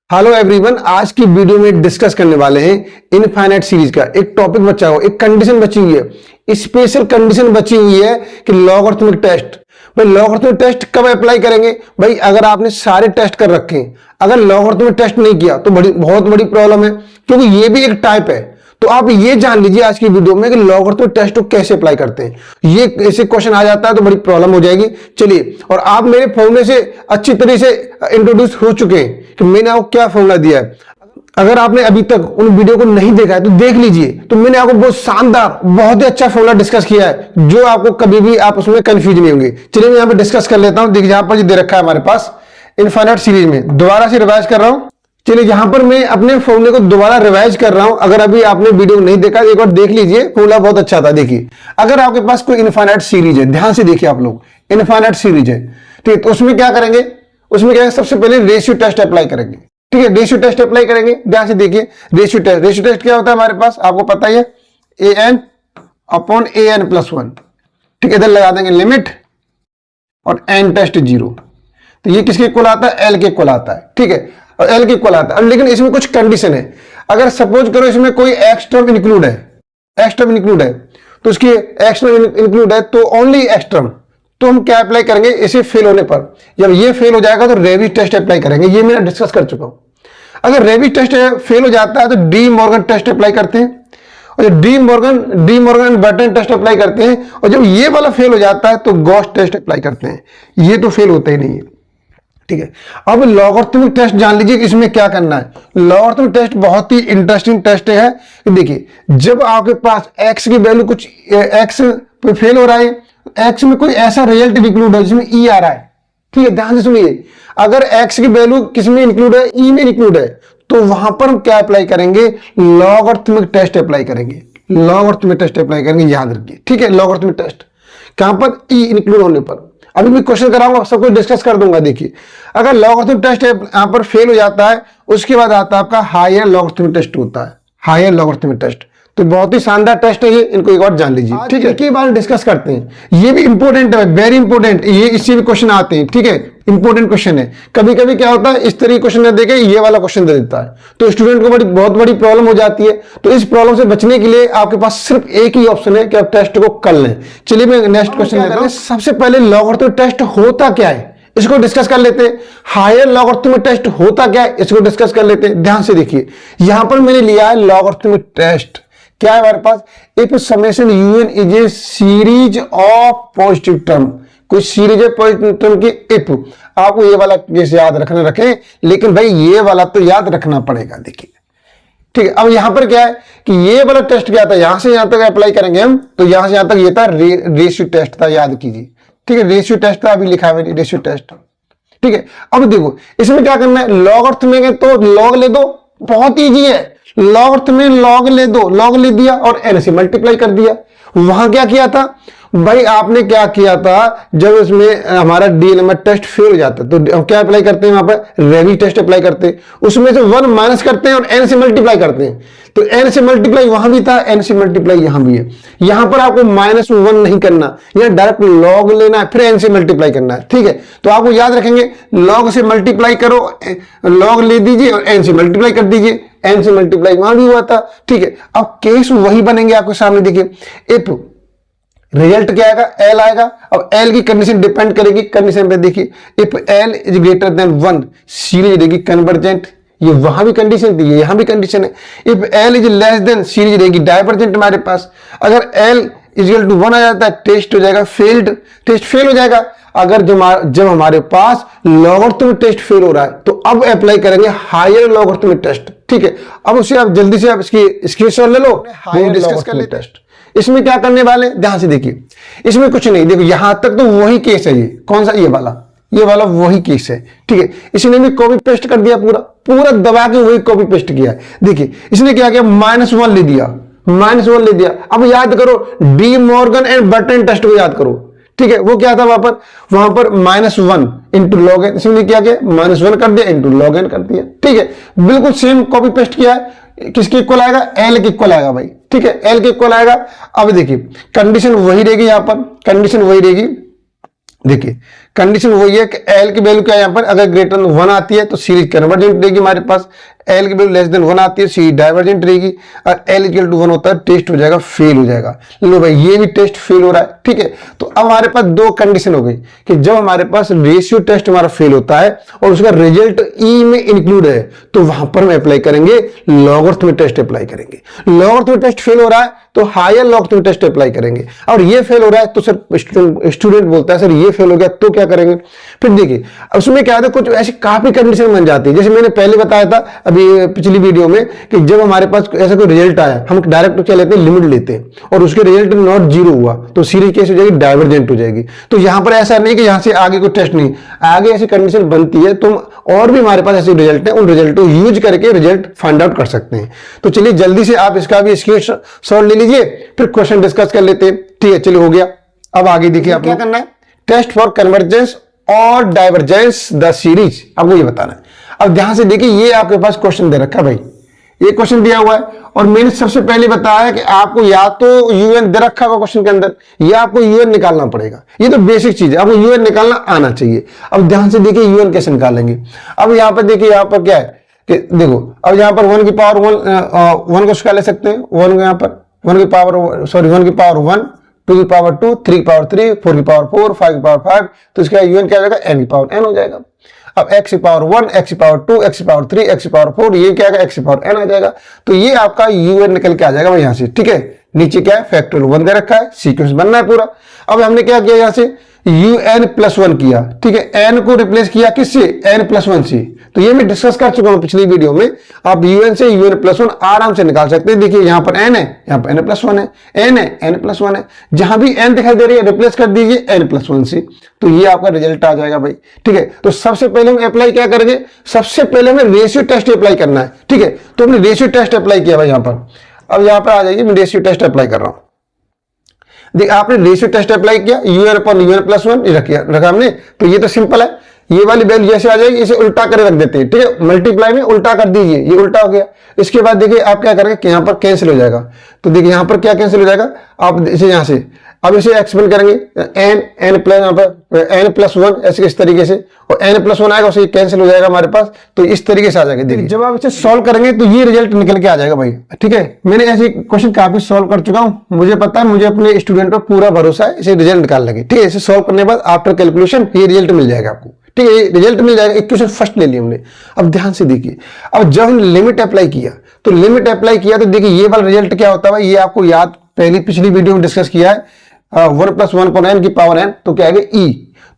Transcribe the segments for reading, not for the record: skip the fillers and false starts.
Hello everyone, आज की video में डिस्कस करने वाले हैं इनफाइनाइट सीरीज का एक टॉपिक बचा हुआ, एक कंडीशन बची हुई है, स्पेशल कंडीशन बची हुई है कि लॉगरिथमिक टेस्ट। भाई लॉगरिथमिक टेस्ट कब अप्लाई करेंगे? भाई अगर आपने सारे टेस्ट कर रखे हैं, अगर लॉगरिथमिक टेस्ट नहीं किया तो बहुत बड़ी प्रॉब्लम है, क्योंकि ये भी एक टाइप है। तो आप ये जान लीजिए आज की वीडियो में कि लॉगरिथमिक टेस्ट को कैसे अप्लाई करते हैं। ये ऐसे क्वेश्चन आ जाता है तो बड़ी प्रॉब्लम हो जाएगी। चलिए, और आप मेरे फॉर्मूले से अच्छी तरह से इंट्रोड्यूस हो चुके हैं कि मैंने आपको क्या फॉर्मूला दिया है। अगर आपने अभी तक उन वीडियो को नहीं देखा है तो देख लीजिए। तो मैंने आपको बहुत शानदार, बहुत ही अच्छा फॉर्मूला डिस्कस किया है, जो आपको कभी भी आप उसमें कंफ्यूज नहीं होंगे। चलिए मैं यहाँ पे डिस्कस कर लेता हूँ। देखिए यहाँ पर दे रखा है हमारे पास इनफाइनाइट सीरीज में, दोबारा से रिवाइज कर रहा हूँ। चलिए यहां पर मैं अपने फॉर्मूले को दोबारा रिवाइज कर रहा हूं। अगर अभी आपने वीडियो नहीं देखा एक बार देख लीजिए, फॉर्मूला बहुत अच्छा था। देखिए अगर आपके पास कोई इनफाइनाइट सीरीज है, ध्यान से देखिए आप लोग, इनफाइनाइट सीरीज है, ठीक है, तो उसमें क्या करेंगे? उसमें क्या है, सबसे पहले रेशियो टेस्ट अप्लाई करेंगे। ठीक है, रेशियो टेस्ट अप्लाई करेंगे। ध्यान से देखिए रेशियो टेस्ट। रेशियो टेस्ट क्या होता है हमारे पास, आपको पता ही है, an अपॉन an+1। ठीक है, इधर लगा देंगे लिमिट और n टेस्ट 0। तो ये किसके इक्वल आता है? l के इक्वल आता है। ठीक है, और एल के इक्वल आता है। लेकिन इसमें कुछ कंडीशन है। अगर सपोज करो इसमें कोई एक्स टर्म इंक्लूड है, एक्स टर्म इंक्लूड है, तो उसकी एक्स टर्म इंक्लूड है तो ओनली एक्स टर्म, तो हम क्या अप्लाई करेंगे? इसे फेल होने पर, जब ये फेल हो जाएगा तो रेविस टेस्ट अप्लाई करेंगे। ये मैं डिस्कस कर चुका हूं। अगर रेविस टेस्ट फेल हो जाता है तो डी मॉर्गन टेस्ट अप्लाई करते हैं, और जब De Morgan and Burton test apply करते हैं, और जब ये वाला फेल हो जाता है तो गॉस टेस्ट अप्लाई करते हैं। ये तो फेल होता ही नहीं है। ठीक है, अब लॉगरिथमिक टेस्ट जान लीजिए कि इसमें क्या करना है। लॉगरिथमिक टेस्ट बहुत ही इंटरेस्टिंग टेस्ट है। देखिए जब आपके पास x की वैल्यू कुछ x पे फेल हो रहा है, x में कोई ऐसा रिजल्ट इंक्लूड है जिसमें e आ रहा है। ठीक है, ध्यान से सुनिए, अगर x की वैल्यू किसमें इंक्लूड है? e में इंक्लूड है, तो वहां पर हम क्या अप्लाई करेंगे? लॉगरिथमिक टेस्ट अप्लाई करेंगे। लॉगरिथमिक टेस्ट अप्लाई करेंगे, याद रखिए। ठीक है, लॉगरिथमिक टेस्ट कहां पर? e इंक्लूड होने पर। अभी मैं क्वेश्चन कराऊंगा, सब कुछ डिस्कस कर दूंगा। देखिए अगर लॉगरिथमिक टेस्ट यहां पर फेल हो जाता है, उसके बाद आता है आपका हायर लॉगरिथमिक टेस्ट होता है, हायर लॉगरिथमिक टेस्ट। तो बहुत ही शानदार टेस्ट है ये, इनको एक बार जान लीजिए। ठीक है, इसके बारे में डिस्कस करते हैं। ये भी इंपॉर्टेंट है, वेरी इंपॉर्टेंट, ये इससे भी क्वेश्चन आते हैं। ठीक है, इंपॉर्टेंट क्वेश्चन है। कभी कभी क्या होता है, इस तरह क्वेश्चन न देके ये वाला क्वेश्चन दे देता है, तो स्टूडेंट को बहुत बड़ी प्रॉब्लम हो जाती है। तो इस प्रॉब्लम से बचने के लिए आपके पास सिर्फ एक ही ऑप्शन है कि आप टेस्ट को कर लें। चलिए मैं नेक्स्ट क्वेश्चन लेता हूं। सबसे पहले लॉगरिथमिक टेस्ट होता क्या है, इसको डिस्कस कर लेते हैं। हायर लॉगरिथमिक टेस्ट होता क्या है, इसको डिस्कस कर लेते हैं। ध्यान से देखिए, यहां पर मैंने लिया है लॉगरिथमिक टेस्ट। क्या है हमारे पास? If summation un is a series of positive term, कोई सीरीज है पॉजिटिव टर्म की। इफ आपको ये वाला केस याद रखना, रखें, लेकिन भाई ये वाला तो याद रखना पड़ेगा। देखिए ठीक है, अब यहां पर क्या है कि ये वाला टेस्ट क्या था, यहां से यहां तक अप्लाई करेंगे हम, तो यहां से यहां तक ये था रेशियो टेस्ट था, याद कीजिए। ठीक है, रेशियो टेस्ट था, अभी लिखा है मैंने रेशियो टेस्ट। ठीक है, अब देखो इसमें क्या करना है, लॉगरिथमिक है तो लॉग ले दो, बहुत ईजी है। लॉगरिथमिक लॉग ले दो, लॉग ले दिया और n से मल्टीप्लाई कर दिया। वहां क्या किया था भाई, आपने क्या किया था, जब इसमें हमारा डीएलएमआर टेस्ट फेल हो जाता है तो क्या अप्लाई करते हैं? वहां पर रेविस टेस्ट अप्लाई करते हैं, उसमें से 1 माइनस करते हैं और n से मल्टीप्लाई करते हैं। तो n से मल्टीप्लाई वहां भी था, n से मल्टीप्लाई यहां भी है। यहां पर आपको -1 नहीं करना, यहां डायरेक्ट लॉग लेना है, फिर n से मल्टीप्लाई करना है। ठीक है, तो आपको याद रखेंगे, लॉग से मल्टीप्लाई करो, लॉग ले दीजिए और n से मल्टीप्लाई कर दीजिए। n से मल्टीप्लाई वहां भी हुआ था। ठीक है, अब केस वही बनेंगे आपके सामने। देखिए इफ रिजल्ट क्या आएगा? l आएगा। अब l की कंडीशन डिपेंड करेगी, कंडीशन पे देखिए, if l is greater then 1 series रहेगी कन्वर्जेंट। ये वहां भी कंडीशन थी, यहां भी कंडीशन है। If l is less than series रहेगी डाइवर्जेंट हमारे पास। अगर l इक्वल टू 1 आ जाता है, टेस्ट हो जाएगा फेल्ड, टेस्ट फेल हो जाएगा। अगर जब हमारे पास लॉगरिथमिक टेस्ट फेल हो रहा है तो अब अप्लाई करेंगे हायर लॉगरिथमिक टेस्ट। ठीक है, अब उसे आप जल्दी से आप इसकी स्क्रीनशॉट ले लो, हायर डिस्कस कर ले टेस्ट। इसमें क्या करने वाले, ध्यान से देखिए, इसमें कुछ नहीं। देखो यहां तक तो वही केस है, ये कौन सा? ये वाला वही केस है। ठीक है, इसने भी कॉपी पेस्ट कर दिया, पूरा दबा के वही कॉपी पेस्ट किया है। देखिए इसने क्या किया, -1 ले दिया, -1 ले दिया। अब याद करो De Morgan and Burton test को याद करो। ठीक है, वो क्या था वहां पर -1 इंटू लॉग एन, इसमें क्या किया, -1 कर दिया इंटू लॉग एन कर दिया। ठीक है, बिल्कुल सेम कॉपी पेस्ट किया है। किसके इक्वल आएगा? एल के इक्वल आएगा भाई। ठीक है, एल के इक्वल आएगा। अब देखिए कंडीशन वही रहेगी, यहां पर कंडीशन वही रहेगी। देखिए कंडीशन वही है कि एल की वैल्यू क्या है यहाँ पर, अगर ग्रेटर देन 1 आती है तो सीरीज कन्वर्जेंट रहेगी हमारे पास, एल की वैल्यू लेस देन 1 आती है सीरीज डाइवर्जेंट रहेगी, और एल इक्वल टू 1 होता है टेस्ट हो जाएगा, फेल हो जाएगा। लो भाई ये भी टेस्ट फेल हो रहा है, ठीक है। तो अब हमारे पास दो कंडीशन हो गई कि जब हमारे पास रेशियो टेस्ट हमारा फेल होता है और उसका रिजल्ट ई में इंक्लूड है तो वहां पर हम अप्लाई करेंगे लॉगरिथमिक टेस्ट अप्लाई करेंगे। लॉगरिथमिक टेस्ट फेल हो रहा है तो हायर लॉगरिथमिक टेस्ट अप्लाई करेंगे, और ये फेल हो रहा है तो सर स्टूडेंट बोलता है सर ये फेल हो गया तो क्या करेंगे। फिर देखिए उसमें क्या है, कुछ ऐसी काफी कंडीशन बन जाती है, जैसे मैंने पहले बताया था अभी पिछली वीडियो में कि जब हमारे पास ऐसा कोई रिजल्ट आया हम डायरेक्ट क्या लेते हैं, लिमिट लेते हैं, और उसके रिजल्ट नॉट जीरो हुआ तो सीरीज कैसे हो जाएगी, डाइवर्जेंट हो जाएगी। तो यहां पर ऐसा नहीं कि यहां से आगे कोई टेस्ट नहीं, आगे ऐसी कंडीशन बनती है, तुम और भी हमारे पास ऐसे रिजल्ट है, उन रिजल्ट को यूज करके रिजल्ट फाइंड आउट कर सकते हैं। तो चलिए जल्दी से आप इसका भी स्क्रीनशॉट ले लीजिए, फिर क्वेश्चन डिस्कस कर लेते हैं। ठीक है चलिए हो गया। अब आगे देखिए आप क्या करना है, टेस्ट फॉर कन्वर्जेंस और डाइवर्जेंस द सीरीज, आपको ये बताना है। अब ध्यान से देखिए ये आपके पास क्वेश्चन दे रखा है भाई, ये क्वेश्चन दिया हुआ है और मैंने सबसे पहले बताया है कि आपको या तो यूएन दे रखा होगा क्वेश्चन के अंदर या आपको यूएन निकालना पड़ेगा। ये तो बेसिक चीज है, आपको यूएन निकालना आना चाहिए। अब ध्यान से देखिए यूएन कैसे निकालेंगे। अब यहां पर देखिए यहां पर क्या है कि देखो अब यहां पर 1 की पावर 1 को उसका ले सकते हैं, 1 यहां पर 1 की पावर सॉरी 1 की पावर 1, 2 की पावर 2, 3 की पावर 3, 4 की पावर 4, 5 की पावर 5, तो इसका यूएन क्या हो जाएगा, n की पावर n हो जाएगा। अब x की पावर 1, x की पावर 2, x की पावर 3, x की पावर 4, ये क्या है x की पावर n आ जाएगा। तो ये आपका यूएन निकल के आ जाएगा भाई यहां से। ठीक है नीचे क्या है फैक्टोरियल 1 दे रखा है, सीक्वेंस बनना है पूरा। अब हमने क्या किया यहां से un+1 किया, ठीक है n को रिप्लेस किया किससे, n+1 से। तो ये मैं डिस्कस कर चुका हूं पिछली वीडियो में। आप un से un+1 आराम से निकाल सकते हैं। देखिए यहां पर n है, यहां पर n+1 है, n है n+1 है, जहां भी n दिखाई दे रही है रिप्लेस कर दीजिए n+1 से, तो ये आपका रिजल्ट आ जाएगा भाई। ठीक है तो सबसे पहले हम अप्लाई क्या करेंगे, सबसे पहले हमें रेशियो टेस्ट अप्लाई करना है। ठीक है तो हमने रेशियो टेस्ट अप्लाई किया भाई यहां पर। अब यहां पर आ जाइए, मैं रेशियो टेस्ट अप्लाई कर रहा हूं। देख आपने रेशियो टेस्ट अप्लाई किया un+1 रखा हमने, तो ये तो सिंपल है, ये वाली वैल्यू जैसे आ जाएगी इसे उल्टा कर रख देते हैं। ठीक है मल्टीप्लाई में उल्टा कर दीजिए, ये उल्टा हो गया। इसके बाद देखिए आप क्या करेंगे कि यहां पर कैंसिल हो जाएगा, तो देखिए यहां पर क्या कैंसिल हो जाएगा, आप इसे यहां से अब इसे एक्सपेंड करेंगे n+1 ऐसे इस तरीके से, और n+1 आएगा उसे कैंसिल हो जाएगा हमारे पास, तो इस तरीके से आ जाएगा। देखिए जब आप इसे सॉल्व करेंगे तो ये रिजल्ट निकल के आ जाएगा भाई। ठीक है मैंने ऐसे क्वेश्चन काफी सॉल्व कर चुका हूं, मुझे पता है, मुझे अपने स्टूडेंट पर पूरा भरोसा है, इसे रिजल्ट निकाल लेंगे। ठीक है इसे सॉल्व करने के बाद आफ्टर कैलकुलेशन ये रिजल्ट मिल जाएगा आपको। ठीक है रिजल्ट मिल जाएगा। इक्वेशन फर्स्ट ले ली हमने। अब ध्यान से देखिए, अब जब हमने लिमिट अप्लाई किया तो लिमिट अप्लाई किया तो देखिए ये वाला रिजल्ट क्या होता है, ये आपको याद पहली पिछली वीडियो में डिस्कस किया है, 1+1 की पावर n, तो क्या आएगा e।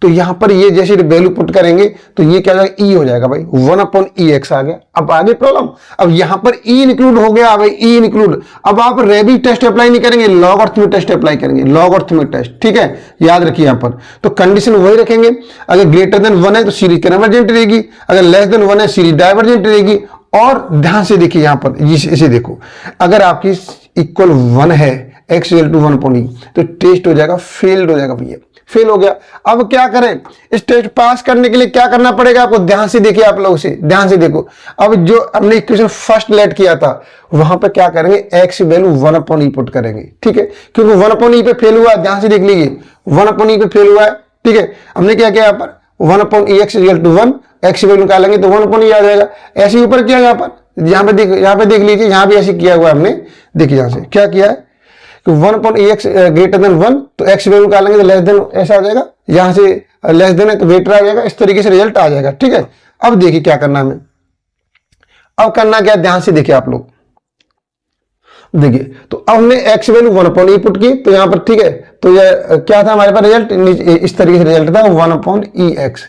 तो यहां पर ये जैसे वैल्यू पुट करेंगे तो ये क्या जाएगा e हो जाएगा भाई, 1/ex आ गया। अब आगे प्रॉब्लम, अब यहां पर e इंक्लूड हो गया भाई, e इंक्लूड। अब आप रेबी टेस्ट अप्लाई नहीं करेंगे, लॉगरिथमिक टेस्ट अप्लाई करेंगे, लॉगरिथमिक टेस्ट। ठीक है याद रखिए यहां पर तो कंडीशन वही रखेंगे, अगर ग्रेटर देन 1 है तो सीरीज कन्वर्जेंट रहेगी, अगर लेस देन 1 है सीरीज डाइवर्जेंट रहेगी। और ध्यान से देखिए यहां पर इसे देखो, अगर आपकी इक्वल 1 है x = 1/e तो टेस्ट हो जाएगा, फेल्ड हो जाएगा भैया, फेल हो गया। अब क्या करें, इस टेस्ट पास करने के लिए क्या करना पड़ेगा आपको, ध्यान से देखिए आप लोग, से ध्यान से देखो। अब जो हमने इक्वेशन फर्स्ट लेट किया था वहां पर क्या करेंगे, x की वैल्यू 1/e पुट करेंगे। ठीक है क्योंकि 1/e पे फेल हुआ, ध्यान से देख लीजिए 1/e पे फेल हुआ है। ठीक है हमने क्या किया यहाँ पर 1/ex = 1, x की वैल्यू निकालेंगे तो 1/e आ जाएगा। ऐसे ऊपर किया यहाँ पे देख लीजिए, यहाँ पे ऐसे किया हुआ हमने। देखिए यहाँ से क्या किया है कि 1/ex ग्रेटर देन 1, तो x वैल्यू निकालेंगे तो लेस देन ऐसा आ जाएगा, यहां से लेस देन है तो ग्रेटर आ जाएगा, इस तरीके से रिजल्ट आ जाएगा। ठीक है अब देखिए क्या करना हमें, अब करना क्या, ध्यान से देखिए आप लोग। देखिए तो अब हमने x वैल्यू 1/e पुट की, तो यहां पर ठीक है तो ये क्या था हमारे पास रिजल्ट, इस तरीके से रिजल्ट था 1/ex,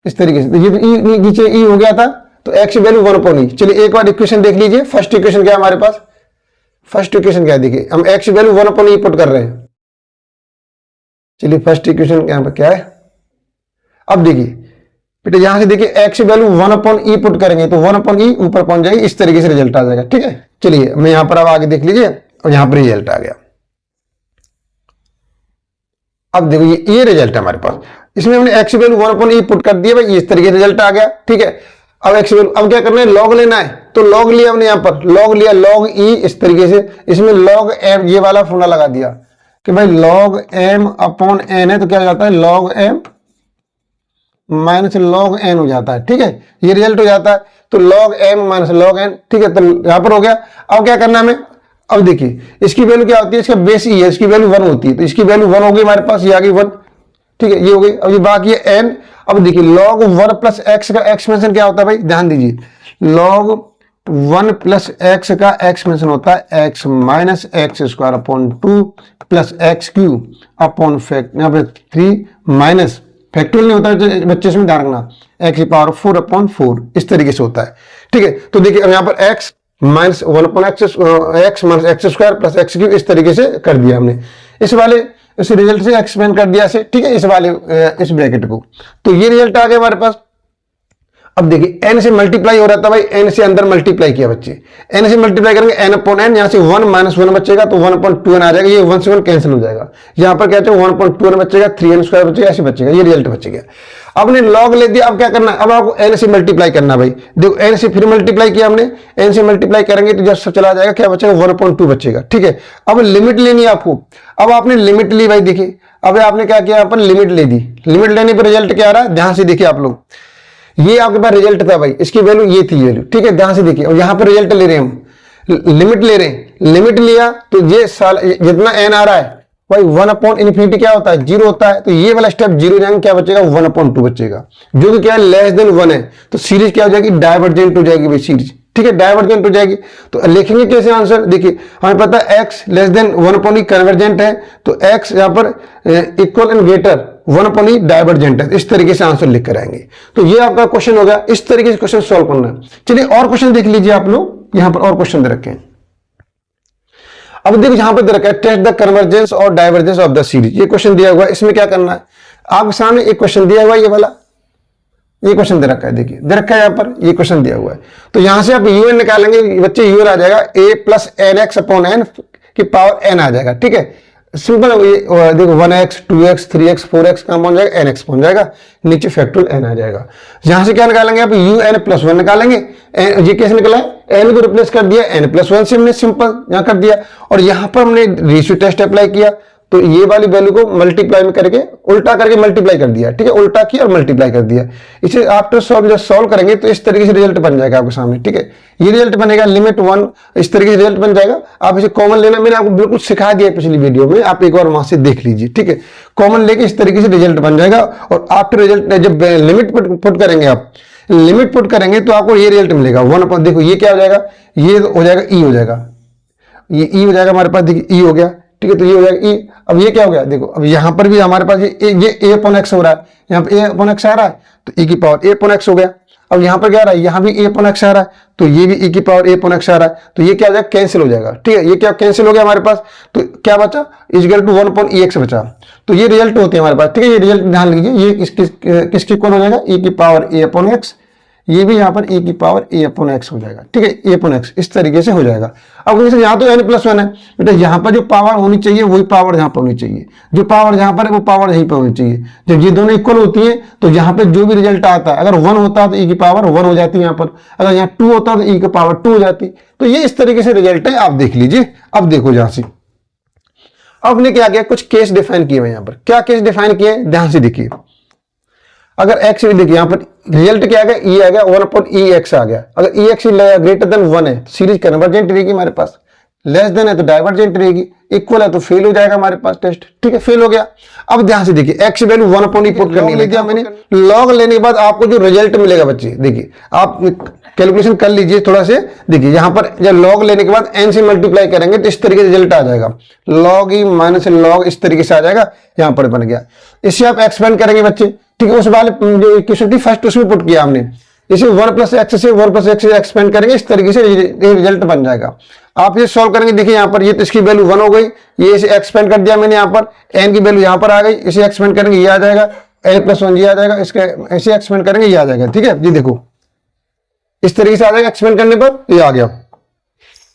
इस तरीके से। तो ये नीचे e हो गया था तो x वैल्यू 1/e। चलिए एक बार इक्वेशन देख लीजिए, फर्स्ट इक्वेशन क्या है हमारे पास, फर्स्ट इक्वेशन क्या है, देखिए हम x वैल्यू 1/e पुट कर रहे हैं। चलिए फर्स्ट इक्वेशन यहां पर क्या है, अब देखिए बेटा यहां से देखिए x वैल्यू 1/e पुट करेंगे तो 1/e ऊपर पहुंच जाएगी, इस तरीके से रिजल्ट आ जाएगा। ठीक है चलिए मैं यहां पर अब आगे देख लीजिए, और यहां पर रिजल्ट आ गया। अब देखो ये रिजल्ट है हमारे पास, इसमें हमने x वैल्यू 1/e पुट कर दिया भाई, इस तरीके से रिजल्ट आ गया। ठीक है अब x वैल्यू, अब क्या करना है, लॉग लेना है, तो लॉग लिया हमने, यहां पर लॉग लिया, log e इस तरीके से, इसमें log m ये वाला फॉर्मूला लगा दिया कि भाई log m/n है तो क्या हो जाता है log m minus log n हो जाता है। ठीक है, ये रिजल्ट हो जाता है। तो log m minus log n, ठीक है, तो यहां पर हो गया। अब क्या करना है हमें, अब देखिए इसकी वैल्यू क्या होती है, इसका बेस ई है, इसकी वैल्यू 1 होती है, तो इसकी वैल्यू 1 हो गई हमारे पास, ये आ गई 1। ठीक है, ये हो गई। अब ये बाकी है एन। अब देखिए log 1 प्लस एक्स का एक्सपेंशन क्या होता है भाई, ध्यान दीजिए, log 1 प्लस एक्स का एक्सपेंशन होता है x minus x square upon 2 plus x cube upon fact, यहाँ पे 3 माइनस फैक्टोरियल नहीं होता है बच्चे, इसमें ध्यान रखना, एक्स की पावर 4 अपॉन 4, इस तरीके से होता है। ठीक है, तो देखिए अब यहाँ पर x minus 1 upon x minus x square plus x cube, इस तरीके से कर दिया हमने। इस वाले इस रिजल्ट से एक्सपेंड कर दिया से, ठीक है, इस वाले इस ब्रैकेट को, तो ये रिजल्ट आ गया हमारे पास। अब देखिए एन से मल्टीप्लाई हो रहा था भाई, एन से अंदर मल्टीप्लाई किया बच्चे, एन से मल्टीप्लाई करेंगे एन अपॉन एन, यहां से 1 माइनस 1 बचेगा तो 1/2n आ जाएगा, ये 1 से 1 कैंसिल हो जाएगा। यहां पर क्या चाहिए 1/2n बचेगा, 3n स्क्वायर बचेगा, ऐसे बचेगा, ये रिजल्ट बचेगा। अब ने लॉग ले दिया, अब क्या करना है, अब आपको एन से मल्टीप्लाई करना भाई। देखो एन से फिर मल्टीप्लाई किया हमने, एन से मल्टीप्लाई करेंगे तो जब चला जाएगा क्या बचेगा 1/2 बचेगा। ठीक है, अब लिमिट लेनी है आपको। अब आपने लिमिट ली भाई, देखिए अब आपने क्या किया, यहाँ पर लिमिट ले दी। लिमिट लेने पर रिजल्ट क्या आ रहा है, ध्यान से देखिए आप लोग, ये आपके पास रिजल्ट था भाई, इसकी वैल्यू ये थी वैल्यू। ठीक है, ध्यान से देखिए, और यहां पर रिजल्ट ले रहे हैं हम, लिमिट ले रहे हैं। लिमिट लिया तो ये साल जितना एन आ रहा है भाई 1/∞ क्या होता है, 0 होता है, तो ये वाला स्टेप 0 जाएंगे, क्या बचेगा 1/2 बचेगा, जो कि क्या है लेस देन 1 है, तो सीरीज क्या हो जाएगी, डाइवर्जेंट हो जाएगी भाई सीरीज। ठीक है, डाइवर्जेंट हो जाएगी। तो लिखेंगे कैसे आंसर, देखिए हमें पता है x less than 1/e convergent है, तो x यहां पर equal and greater 1/e divergent है, इस तरीके से आंसर लिख कर आएंगे। तो ये आपका क्वेश्चन होगा, इस तरीके से क्वेश्चन सॉल्व करना है। चलिए और क्वेश्चन देख लीजिए आप लोग, यहां पर और क्वेश्चन दे रखे हैं। अब देखो यहां पर दे रखा है टेस्ट द कन्वर्जेंस और डाइवर्जेंस ऑफ द सीरीज, ये क्वेश्चन दिया हुआ है। इसमें क्या करना है, आपके सामने एक क्वेश्चन दिया हुआ है, ये वाला ये क्वेश्चन दे रखा है, देखिए दे रखा है यहाँ पर, ये क्वेश्चन दिया हुआ है। तो यहां से आप यूएन निकालेंगे बच्चे, यूएन आ जाएगा a plus n x upon n की पावर n आ जाएगा। ठीक है, सिंपल, ये देखो 1x 2x 3x 4x कहां पहुंच जाएगा, nx पहुंच जाएगा, नीचे फैक्टोरियल n आ जाएगा। यहां से क्या निकालेंगे आप, un प्लस 1 निकालेंगे। ये कैसे निकला है, n को रिप्लेस कर दिया, n प्लस 1 से हमने सिंपल यहां कर दिया, और यहां पर हमने रेशियो टेस्ट अप्लाई किया, तो ये वाली वैल्यू को मल्टीप्लाई में करके उल्टा करके मल्टीप्लाई कर दिया। ठीक है, उल्टा किया और मल्टीप्लाई कर दिया। इसे आफ्टर सॉल्व जब सॉल्व करेंगे तो इस तरीके से रिजल्ट बन जाएगा आपके सामने। ठीक है, ये रिजल्ट बनेगा लिमिट 1, इस तरीके से रिजल्ट बन जाएगा। आप इसे कॉमन लेना, मैंने आपको बिल्कुल सिखा दिया पिछली वीडियो में, आप एक बार वहां से देख लीजिए। ठीक है, कॉमन लेके इस तरीके से रिजल्ट बन जाएगा, और आफ्टर रिजल्ट जब लिमिट पुट करेंगे, आप लिमिट पुट करेंगे तो आपको ये रिजल्ट मिलेगा 1। देखो ये क्या हो जाएगा, ये हो जाएगा ई हो जाएगा, ये ई हो जाएगा हमारे पास, देखिए ई हो गया। ठीक है, तो ये हो जाएगा ई। अब ये क्या हो गया, देखो अब यहां पर भी हमारे पास ये a अपॉन एक्स हो रहा है, यहाँ पे a अपॉन एक्स आ रहा है, तो e की पावर a अपॉन एक्स हो गया। अब यहाँ पर क्या आ रहा है, यहाँ भी a अपॉन एक्स आ रहा है, तो ये भी e की पावर a अपॉन एक्स आ रहा है, तो ये क्या हो जाएगा, कैंसिल हो जाएगा। ठीक है, ये क्या कैंसिल हो गया हमारे पास, तो क्या बचा, इक्वल टू 1/e(x) बचा। तो ये रिजल्ट होते हैं हमारे पास। ठीक है, ये रिजल्ट ध्यान लीजिए, ये किसके इक्वल हो जाएगा, e की पावर a अपॉन एक्स, ये भी यहाँ पर a की पावर a अपॉन एक्स हो जाएगा। ठीक है, a अपॉन एक्स इस तरीके से हो जाएगा। अब जैसे यहाँ तो n प्लस 1 है बेटा, यहाँ पर जो पावर होनी चाहिए वही पावर यहाँ पर होनी चाहिए, जो पावर यहाँ पर है वो पावर यहीं पर होनी चाहिए। जब ये दोनों इक्वल होती है तो यहाँ पे जो भी रिजल्ट आता है, अगर 1 होता तो e की पावर 1 हो जाती है यहाँ पर, अगर यहाँ 2 होता तो e की पावर 2 हो जाती। तो ये इस तरीके से रिजल्ट है, आप देख लीजिए। अब देखो जहां से अब ने क्या किया, कुछ केस डिफाइन किए हुए यहाँ पर। क्या केस डिफाइन किए, ध्यान से देखिए। अगर x भी देखिए यहाँ पर रिजल्ट क्या आ गया, e आ गया 1/ex आ गया। अगर ex ग्रेटर देन 1 है तो सीरीज कन्वर्जेंट रहेगी हमारे पास, लेस देन है तो डाइवर्जेंट रहेगी, इक्वल है तो फेल हो जाएगा हमारे पास टेस्ट। ठीक है, फेल हो गया। अब ध्यान से देखिए, x वैल्यू 1/e पुट करनी ले दिया मैंने। लॉग लेने के बाद आपको जो रिजल्ट मिलेगा बच्चे, देखिए आप कैलकुलेशन कर लीजिए थोड़ा से। देखिए यहाँ पर जब लॉग लेने के बाद n से मल्टीप्लाई करेंगे तो इस तरीके से रिजल्ट आ जाएगा, log e माइनस log इस तरीके से आ जाएगा, यहाँ पर बन गया। इससे आप एक्सपेंड करेंगे बच्चे। ठीक है, उस वाले जो इक्वेशन थी फर्स्ट उसमें पुट किया हमने, इसे 1+x से 1+x से एक्सपेंड करेंगे, इस तरीके से रिजल्ट बन जाएगा। आप ये सॉल्व करेंगे, देखिए यहाँ पर ये तो इसकी वैल्यू 1 हो गई, ये इसे एक्सपेंड कर दिया मैंने, यहाँ पर n की वैल्यू यहाँ पर आ गई, इसे एक्सपेंड करेंगे ये आ जाएगा, a+1 ये आ जाएगा, इसके ऐसे एक्सपेंड करेंगे ये आ जाएगा। ठीक है, ये देखो इस तरीके से आ जाएगा, एक्सपेंड करने पर ये आ गया।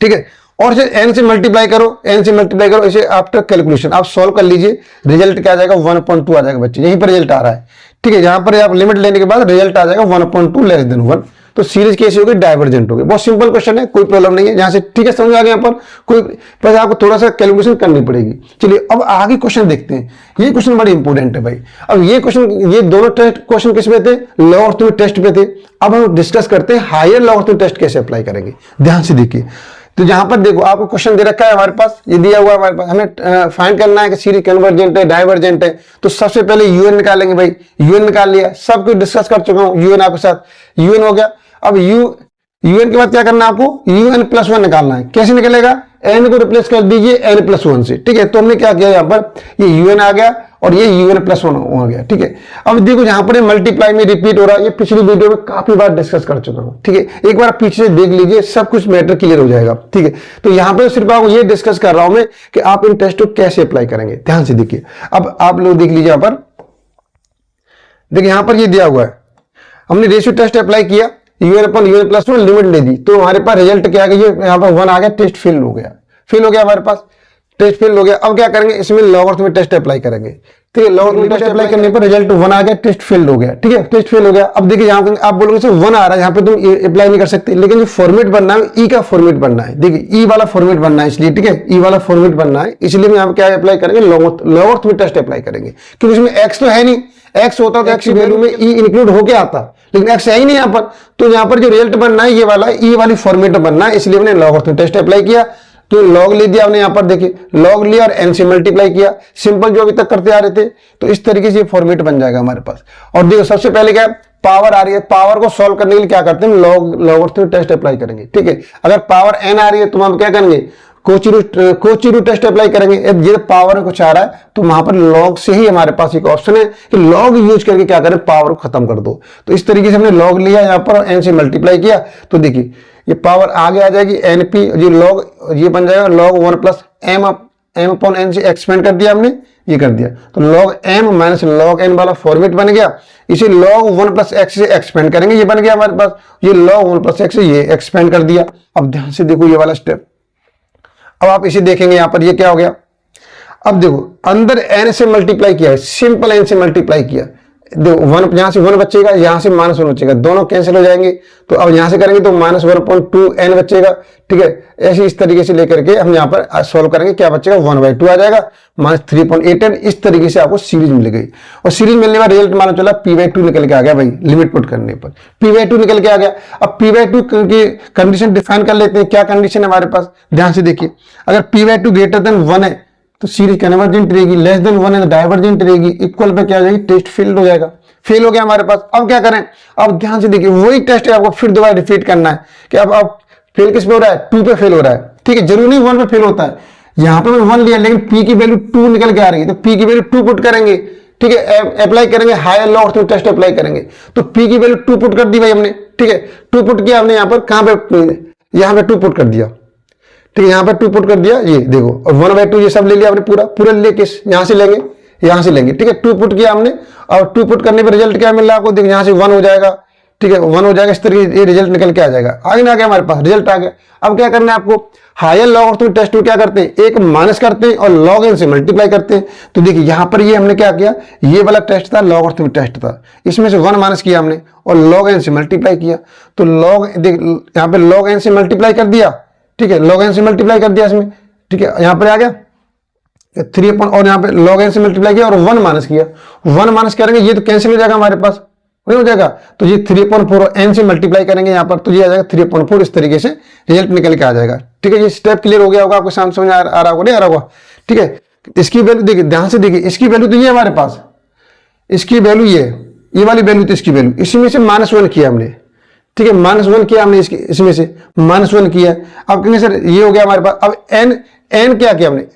ठीक है, और इसे n से मल्टीप्लाई करो, n से मल्टीप्लाई करो, इसे आफ्टर कैलकुलेशन आप सॉल्व कर लीजिए, रिजल्ट क्या आ जाएगा 1/2 आ जाएगा बच्चे, यहीं पर रिजल्ट आ रहा है। ठीक है, यहाँ पर आप लिमिट लेने के बाद रिजल्ट आ जाएगा 1/2 लेस देन 1। तो सीरीज कैसी होगी, डाइवर्जेंट होगी। बहुत सिंपल क्वेश्चन है, कोई प्रॉब्लम नहीं है यहाँ से, ठीक है, समझ आ गया। यहाँ पर कोई बस आपको थोड़ा सा कैलकुलेशन करनी पड़ेगी। चलिए अब आगे क्वेश्चन देखते हैं, ये क्वेश्चन बड़े इंपॉर्टेंट है भाई। अब ये क्वेश्चन, ये दोनों टेस्ट क्वेश्चन किस पे थे, लॉगरिथमिक टेस्ट पे थे। अब हम डिस्कस करते हैं हायर लॉगरिथमिक टेस्ट कैसे अप्लाई करेंगे। ध्यान से देखिए, तो जहां पर देखो आपको क्वेश्चन दे रखा है हमारे पास, ये दिया हुआ है हमारे पास, हमें फाइंड करना है कि सीरीज कन्वर्जेंट है, डाइवर्जेंट है। तो सबसे पहले यूएन निकालेंगे भाई, यूएन निकाल लिया, सब कुछ डिस्कस कर चुका हूं यूएन आपके साथ, यूएन हो गया। अब यूएन के बाद क्या करना है आपको, यूएन प्लस 1 निकालना है। कैसे निकलेगा, एन को रिप्लेस कर दीजिए एन प्लस 1 से, ठीक है। तो हमने क्या किया, यहाँ पर ये यूएन आ गया और ये यूएन प्लस 1 हो गया, ठीक है। अब देखो यहाँ पर मल्टीप्लाई में रिपीट हो रहा है, ये पिछली वीडियो में काफी बार डिस्कस कर चुका हूं, ठीक है। एक बार पीछे से देख लीजिए, सब कुछ मैटर क्लियर हो जाएगा, ठीक है। तो यहाँ पर सिर्फ आपको ये डिस्कस कर रहा हूं मैं कि आप इन टेस्ट को कैसे अप्लाई करेंगे। ध्यान से देखिए, अब आप लोग देख लीजिए, यहाँ पर देखिए, यहाँ पर ये दिया हुआ है, हमने रेशियो टेस्ट अप्लाई किया, यूएन अपन यूएन प्लस 1 लिमिट ले दी, तो हमारे पास रिजल्ट क्या आ गया, यहाँ पर 1 आ गया, टेस्ट फेल हो गया, फेल हो गया हमारे पास, टेस्ट फेल हो गया। अब क्या करेंगे, इसमें लॉगरिथमिक टेस्ट अप्लाई करेंगे, ठीक है। लॉगरिथमिक टेस्ट अप्लाई करने पर रिजल्ट 1 आ गया, टेस्ट फेल हो गया, ठीक है, टेस्ट फेल हो गया। अब देखिए यहाँ आप बोलोगे सर 1 आ रहा है, यहाँ पे तुम अप्लाई नहीं कर सकते, लेकिन जो फॉर्मेट बनना है ई का फॉर्मेट बनना है, देखिए ई वाला फॉर्मेट बनना है, इसलिए, ठीक है, ई वाला फॉर्मेट बनना है, इसलिए हम यहाँ क्या अप्लाई करेंगे, लॉगरिथमिक टेस्ट अप्लाई करेंगे, क्योंकि इसमें एक्स तो है नहीं, एक्स होता तो एक्स की वैल्यू में ई इंक्लूड होके आता, लेकिन एक्स है ही नहीं यहाँ पर। तो यहाँ पर जो रिजल्ट बनना है ये वाला ई वाली फॉर्मेट बनना है, इसलिए हमने लॉगरिथमिक टेस्ट अप्लाई किया। तो लॉग ले दिया हमने, यहाँ पर देखिए लॉग लिया और एन से मल्टीप्लाई किया, सिंपल जो अभी तक करते आ रहे थे। तो इस तरीके से ये फॉर्मेट बन जाएगा हमारे पास। और देखो सबसे पहले क्या पावर आ रही है, पावर को सॉल्व करने के लिए क्या करते हैं, लॉगरिथमिक टेस्ट अप्लाई करेंगे, ठीक है। अगर पावर एन आ रही है तो हम क्या करेंगे, कोचिरू टेस्ट अप्लाई करेंगे। ये पावर कुछ आ रहा है तो वहां पर लॉग से ही हमारे पास एक ऑप्शन है कि लॉग यूज करके क्या करें, पावर को खत्म कर दो। तो इस तरीके से हमने लॉग लिया यहाँ पर और एन से मल्टीप्लाई किया, तो देखिए ये पावर आगे आ जाएगी एनपी, ये लॉग ये बन जाएगा log 1 plus m upon n से एक्सपेंड कर दिया हमने, ये कर दिया। तो log m minus log n वाला फॉर्मेट बन गया। इसे लॉग 1 प्लस एक्स से एक्सपेंड करेंगे, ये बन गया हमारे पास, ये लॉग 1 प्लस एक्स से ये एक्सपेंड कर दिया। अब ध्यान से देखो ये वाला स्टेप, अब आप इसे देखेंगे यहाँ पर ये क्या हो गया। अब देखो अंदर एन से मल्टीप्लाई किया है, सिंपल एन से मल्टीप्लाई किया, देखो 1 यहां से 1 बचेगा, यहां से -1 बचेगा, दोनों कैंसिल हो जाएंगे। तो अब यहां से करेंगे तो -1/2 एन बचेगा, ठीक है। ऐसे इस तरीके से लेकर के हम यहाँ पर सॉल्व करेंगे, क्या बचेगा 1/2 आ जाएगा, -3.8 एन। इस तरीके से आपको सीरीज मिल गई। और सीरीज मिलने का रिजल्ट मानो चला p/2 निकल के आ गया भाई, लिमिट पुट करने पर p/2 निकल के आ गया। अब p/2 की कंडीशन डिफाइन कर लेते हैं, क्या कंडीशन है हमारे पास, ध्यान से देखिए। अगर p/2 ग्रेटर देन 1 है तो सीरीज कन्वर्जेंट रहेगी, लेस देन 1 है तो डाइवर्जेंट रहेगी, इक्वल पे क्या हो जाएगी, टेस्ट फेल हो जाएगा, फेल हो गया हमारे पास। अब क्या करें, अब ध्यान से देखिए वही टेस्ट है आपको फिर दोबारा रिपीट करना है कि अब फेल किस पे हो रहा है, 2 पे फेल हो रहा है, ठीक है। जरूरी नहीं 1 पे फेल होता है, यहाँ पे 1 लिया लेकिन p की वैल्यू 2 निकल के आ रही है, तो p की वैल्यू 2 पुट करेंगे, ठीक है। अप्लाई करेंगे हायर लॉगरिथमिक टेस्ट अप्लाई करेंगे, तो p की वैल्यू 2 पुट कर दी भाई हमने, ठीक है। 2 पुट किया हमने यहाँ पर, कहाँ पे, यहाँ पे 2 पुट कर दिया, ठीक है। यहाँ पर 2 पुट कर दिया, ये देखो, और 1/2 ये सब ले लिया हमने, पूरा ले किस यहाँ से लेंगे, यहाँ से लेंगे, ठीक है। 2 पुट किया हमने, और 2 पुट करने पर रिजल्ट क्या मिल रहा है आपको, देखिए यहाँ से 1 हो जाएगा, ठीक है, 1 हो जाएगा, इस तरीके ये रिजल्ट निकल के आ जाएगा। आगे ना आ गया हमारे पास, रिजल्ट आ गया। अब क्या करना है आपको, हायर लॉगरिथमिक टेस्ट में क्या करते हैं, एक माइनस करते हैं और लॉग एन से मल्टीप्लाई करते हैं। तो देखिए यहाँ पर ये हमने क्या किया, ये वाला टेस्ट था लॉगरिथमिक टेस्ट था, इसमें से 1 माइनस किया हमने और लॉग एन से मल्टीप्लाई किया। तो लॉग देख यहाँ पे लॉग एन से मल्टीप्लाई कर दिया, ठीक है, log n से मल्टीप्लाई कर दिया इसमें, ठीक है। यहाँ पर आ गया 3 और यहाँ पे log n से मल्टीप्लाई किया और 1 माइनस किया, 1 माइनस करेंगे ये तो कैंसिल हो जाएगा हमारे पास, नहीं हो जाएगा। तो ये 3/4 n से मल्टीप्लाई करेंगे यहाँ पर, तो ये आ जाएगा 3/4, इस तरीके से रिजल्ट निकल के आ जाएगा, ठीक है। ये स्टेप क्लियर हो गया होगा आपको, समझ आ रहा होगा, नहीं आ रहा होगा, ठीक है। इसकी वैल्यू देखिए, ध्यान से देखिए, इसकी वैल्यू तो ये हमारे पास, इसकी वैल्यू ये वाली वैल्यू तो इसकी वैल्यू, इसमें से -1 किया हमने, ठीक है, -1 किया हमने, इसमें से -1 किया। अब कहेंगे सर ये हो गया हमारे पास। अब n क्या किया हमने,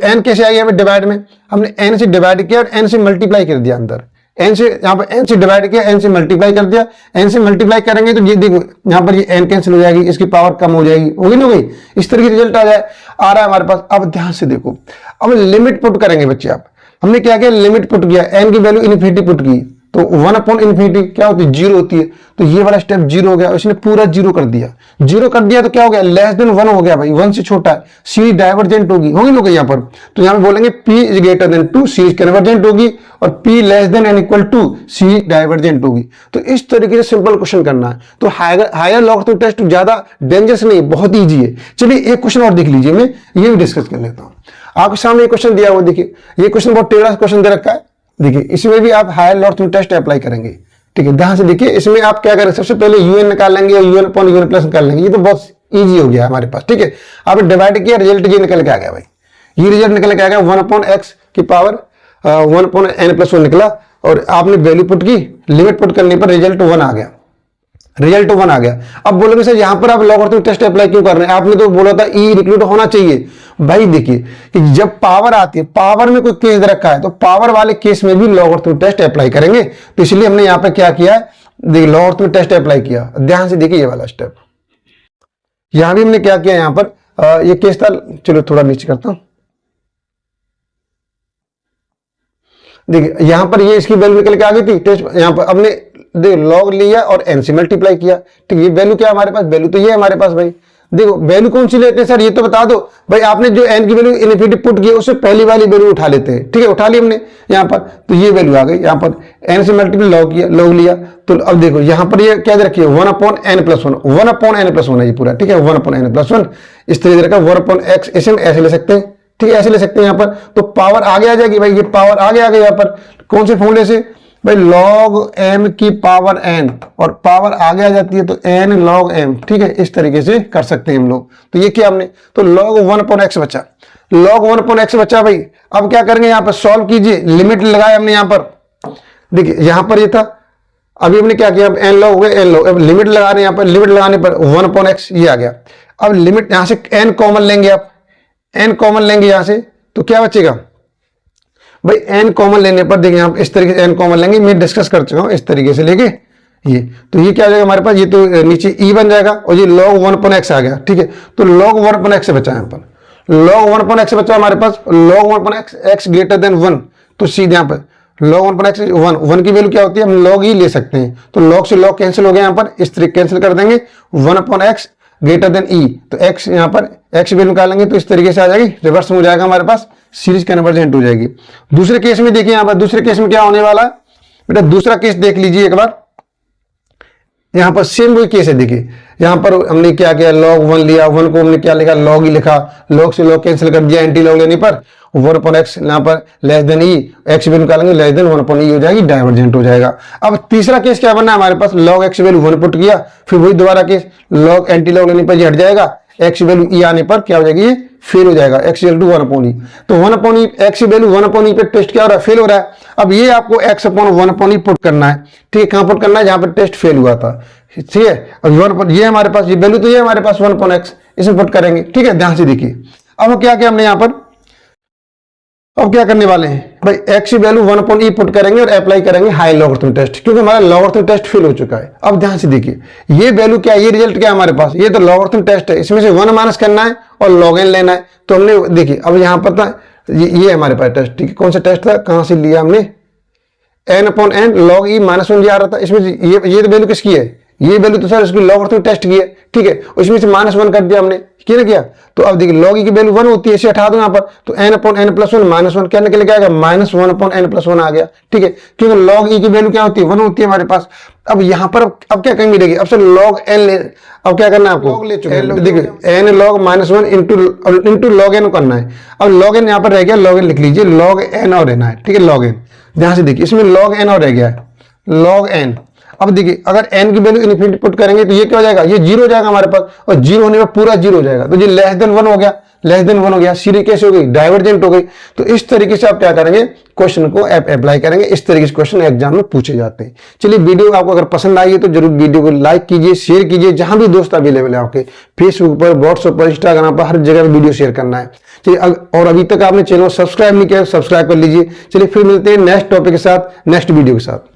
n कैसे आ गया हमें डिवाइड में, हमने n से डिवाइड किया और n से मल्टीप्लाई कर दिया अंदर, n से यहाँ पर n से डिवाइड किया, n से मल्टीप्लाई कर दिया, n से मल्टीप्लाई करेंगे तो ये देखो यहाँ पर ये n कैंसिल हो जाएगी, इसकी पावर कम हो जाएगी, होगी ना, होगी, इस तरीके रिजल्ट आ रहा है हमारे पास। अब ध्यान से देखो, अब लिमिट पुट करेंगे बच्चे आप, हमने क्या किया, लिमिट पुट किया, n की वैल्यू इन्फिनिटी पुट की, तो 1/∞ क्या होती है, 0 होती है। तो ये वाला स्टेप 0 हो गया, इसने पूरा 0 कर दिया। 0 कर दिया तो क्या हो गया, लेस देन 1 हो गया भाई, 1 से छोटा है, सीरीज डाइवर्जेंट होगी लोग यहाँ पर। तो यहाँ पे बोलेंगे P is greater than 2 series convergent होगी, और P less than and equal to series divergent होगी। तो इस तरीके से सिंपल क्वेश्चन करना है। तो हायर लॉगरिथम टेस्ट ज्यादा डेंजरस नहीं, बहुत ईजी है। चलिए एक क्वेश्चन और देख लीजिए, मैं ये भी डिस्कस कर लेता हूँ। आपके सामने एक क्वेश्चन दिया हुआ, देखिए ये क्वेश्चन बहुत टेढ़ा क्वेश्चन दे रखा है। देखिए इसमें भी आप हायर लॉगरिथम टेस्ट अप्लाई करेंगे, ठीक है। ध्यान से देखिए, इसमें आप क्या करेंगे, सबसे पहले यूएन निकाल लेंगे और यूएन अपॉन यूएन प्लस निकाल लेंगे। ये तो बहुत इजी हो गया हमारे पास, ठीक है। आपने डिवाइड किया, रिजल्ट ये निकल के आ गया भाई, ये रिजल्ट निकल के आ गया 1/x की पावर 1/n+1 निकला, और आपने वैल्यू पुट की, लिमिट पुट करने पर रिजल्ट 1 आ गया, रिजल्ट 1 आ गया। अब बोलोगे सर यहां पर आप लॉगरिथम टेस्ट अप्लाई क्यों कर रहे हैं, आपने तो बोला था ई इक्वल होना चाहिए। भाई देखिए कि जब पावर आती है, पावर में कोई केस दे रखा है, तो पावर वाले केस में भी लॉगरिथम टेस्ट अप्लाई करेंगे। तो इसलिए हमने यहां पर क्या किया है, देखिए लॉगरिथम टेस्ट अप्लाई किया। ध्यान से देखिए ये वाला स्टेप, यहां भी हमने क्या किया, यहां पर ये केस था, चलो थोड़ा नीचे करता हूं। देखिए यहां पर ये इसकी वैल्यू निकल के आ गई थी टेस्ट, यहां पर हमने देखो लॉग लिया और एन से मल्टीप्लाई किया, ठीक है। ये वैल्यू क्या हमारे पास, वैल्यू तो ये है हमारे पास भाई। देखो वैल्यू कौन सी लेते हैं सर, ये तो बता दो भाई। आपने जो एन की वैल्यू इनफिनिटी पुट की, उससे पहली वाली वैल्यू उठा लेते हैं, ठीक है। उठा ली हमने यहाँ पर, तो ये वैल्यू आ गई। यहाँ पर एन से मल्टीप्लाई लॉग किया, लॉग लिया, तो अब देखो यहाँ पर ये क्या दे रखी है, 1/n+1, 1/n+1 है ये पूरा, ठीक है। 1/n+1 इस तरीके का 1/x, इसे हम ऐसे ले सकते हैं, ठीक है, ऐसे ले सकते हैं यहाँ पर। तो पावर आगे आ जाएगी भाई, ये पावर आगे आ गई यहाँ पर, कौन से फॉर्मूले से भाई, log m की पावर n, और पावर आगे आ जाती है तो n log m, ठीक है। इस तरीके से कर सकते हैं हम लोग। तो ये क्या हमने, तो log 1/x बचा, log 1/x बचा भाई। अब क्या करेंगे, यहाँ पर सॉल्व कीजिए, लिमिट लगाए हमने यहाँ पर। देखिए यहाँ पर ये था, अभी हमने क्या किया, n log हो गया, n log, अब लिमिट लगा रहे हैं यहाँ पर, लिमिट लगाने पर 1/x ये आ गया। अब लिमिट यहाँ से n कॉमन लेंगे, आप n कॉमन लेंगे यहाँ से, तो क्या बचेगा भाई, n कॉमन लेने पर देखिए यहाँ इस तरीके से n कॉमन लेंगे, मैं डिस्कस कर चुका हूँ इस तरीके से लेके ये। तो ये क्या हो जाएगा हमारे पास, ये तो नीचे e बन जाएगा, और ये log 1/x आ गया, ठीक है। तो log 1/x बचा यहाँ पर, log 1/x बचा हमारे पास, log 1/x x greater than 1, तो सीधे यहाँ पर log 1/x 1 की वैल्यू क्या होती है, हम log ही ले सकते हैं। तो log से log कैंसिल हो गया, यहाँ पर इस तरीके कैंसिल कर देंगे, 1/x ग्रेटर देन ई, तो x यहाँ पर x वैल्यू निकालेंगे तो इस तरीके से आ जाएगी, रिवर्स में हो जाएगा हमारे पास, सीरीज कन्वर्जेंट हो जाएगी। दूसरे केस में देखिए यहाँ पर, दूसरे केस में क्या होने वाला है बेटा, दूसरा केस देख लीजिए एक बार। यहाँ पर सेम वही केस है, देखिए यहाँ पर हमने क्या किया, log 1 लिया, 1 को हमने क्या लिखा, log ही लिखा, log से log कैंसिल कर दिया, एंटी log लेने पर 1/x यहाँ पर लेस देन ई, x वैल्यू निकालेंगे लेस देन 1/e हो जाएगी, डाइवर्जेंट हो जाएगा। अब तीसरा केस क्या बनना है हमारे पास, log x वैल्यू 1 पुट किया, फिर वही दोबारा केस log एंटी log लेने पर ये हट जाएगा, x वैल्यू e आने पर क्या हो जाएगी, ये फेल हो जाएगा, x इक्वल टू 1/e। तो 1/e, x वैल्यू 1/e पे टेस्ट क्या हो रहा है, फेल हो रहा है। अब ये आपको x/1/e पुट करना है, ठीक है। कहां पुट करना है, जहां पर टेस्ट फेल हुआ था, ठीक है। और ये हमारे पास, ये वैल्यू तो ये हमारे पास 1/x, इसमें पुट करेंगे, ठीक है। ध्यान से देखिए, अब क्या किया हमने यहाँ पर, अब क्या करने वाले हैं भाई, x वैल्यू 1/e पुट करेंगे और अप्लाई करेंगे हाई लॉगरिथम टेस्ट, क्योंकि हमारा लॉगरिथम टेस्ट फेल हो चुका है। अब ध्यान से देखिए, ये वैल्यू क्या है, ये रिजल्ट क्या है हमारे पास, ये तो लॉगरिथम टेस्ट है, इसमें से 1 माइनस करना है और log n लेना है। तो हमने देखिए, अब यहाँ पर था ये हमारे पास टेस्ट, ठीक है। कौन सा टेस्ट था, कहां से लिया हमने, n/n log e -1 आ रहा था, इसमें ये तो वैल्यू किसकी है, ये वैल्यू तो सर इसकी लॉगरिथम टेस्ट की है, ठीक है। उसमें से -1 कर दिया हमने, किया ना किया। तो अब देखिए log e की वैल्यू 1 होती है, इसे हटा दो यहाँ पर, तो n/n+1 -1 क्या निकल के आएगा, -1/n+1 आ गया, ठीक है। क्योंकि log e की वैल्यू क्या होती है, 1 होती है हमारे पास। अब यहाँ पर अब क्या करेंगे, देखिए अब सर log n ले, अब क्या करना है आपको, log ले चुके हैं, देखिए n log -1 into log n करना है। अब log n यहाँ पर रह गया, log n लिख लीजिए, log n और रहना है, ठीक है, log n। ध्यान से देखिए, इसमें log n और रह गया है, log n। अब देखिए अगर n की वैल्यू इनफिनिटी पुट करेंगे तो ये क्या हो जाएगा, ये 0 हो जाएगा हमारे पास, और 0 होने पर पूरा 0 हो जाएगा। तो ये लेस देन 1 हो गया, लेस देन 1 हो गया, सीरीज कैसे हो गई, डाइवर्जेंट हो गई। तो इस तरीके से आप क्या करेंगे, क्वेश्चन को अप्लाई करेंगे। इस तरीके से क्वेश्चन एग्जाम में पूछे जाते हैं। चलिए वीडियो आपको अगर पसंद आई है तो जरूर वीडियो को लाइक कीजिए, शेयर कीजिए, जहां भी दोस्त अवेलेबल है आपके, फेसबुक पर, व्हाट्सएप पर, इंस्टाग्राम पर, हर जगह वीडियो शेयर करना है। चलिए, और अभी तक आपने चैनल सब्सक्राइब नहीं किया, सब्सक्राइब कर लीजिए। चलिए फिर मिलते हैं नेक्स्ट टॉपिक के साथ, नेक्स्ट वीडियो के साथ।